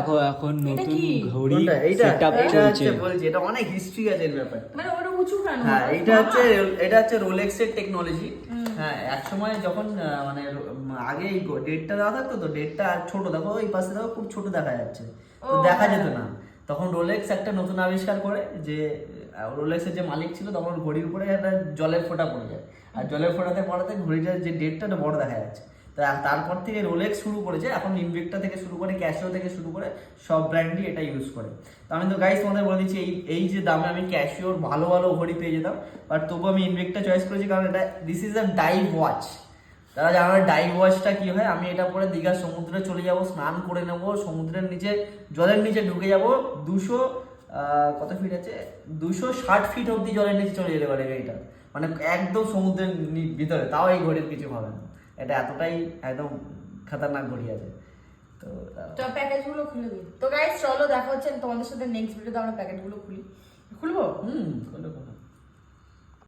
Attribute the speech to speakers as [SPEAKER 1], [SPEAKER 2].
[SPEAKER 1] দেখো এখন নতুন ঘড়ি
[SPEAKER 2] কোনটা?
[SPEAKER 1] সেটআপ
[SPEAKER 2] এটা
[SPEAKER 1] চলছে।
[SPEAKER 2] হচ্ছে বলছি এটা অনেক হিস্ট্রি আছে এর ব্যাপারে।
[SPEAKER 3] মানে ওটা উঁচু কেন?
[SPEAKER 2] হ্যাঁ এটা হচ্ছে রোলেক্সের টেকনোলজি। হ্যাঁ এক সময় যখন মানে আগে এই ডেটটা দেওয়া থাকতো তো ডেটটা ছোট, দেখো এই পাশে দেখো খুব ছোট দেখা যাচ্ছে, তো দেখা যেত না। তখন রোলেক্স একটা নতুন আবিষ্কার করে যে রোলেক্সের যে মালিক ছিল তখন ওর ঘড়ির উপরে একটা জলের ফোঁটা পড়ে যায়, আর জলের ফোঁটাতে পড়াতে ঘড়িটার যে ডেটটা বড় দেখা যাচ্ছে। তারপর থেকে রোলেক্স শুরু করেছে, এখন ইনভেক্টা থেকে শুরু করে ক্যাশিও থেকে শুরু করে সব ব্র্যান্ডই এটা ইউজ করে। তো আমি তো গাইস তোমাদের বলে দিচ্ছি এই যে দামে আমি ক্যাশিওর ভালো ভালো ঘড়ি পেয়ে যেতাম, বাট তবু আমি ইনভেক্টা চয়েস করেছি কারণ এটা this is a dive watch. তারা জানো ডাইভ ওয়াচটা কি হয়, আমি এটা পরে দীঘার সমুদ্রে চলে যাব, স্নান করে নেব, সমুদ্রের নিচে জলের নিচে ঢুকে যাব 200 কত ফিট আছে 260 ফিট অব্দি জলের নিচে চলে যেতে পারে এটা, মানে একদম সমুদ্রের ভিতরে, তাও এই ঘড়ির কিছু হবে না। এটা এতটাই একদম খতরনাক ঘড়ি আছে। তো
[SPEAKER 3] তো প্যাকেজগুলো খুলে দিই। তো গাইস চলো দেখা হচ্ছে তোমাদের সাথে নেক্সট ভিডিওতে, আমরা প্যাকেটগুলো খুলবো।
[SPEAKER 2] হুম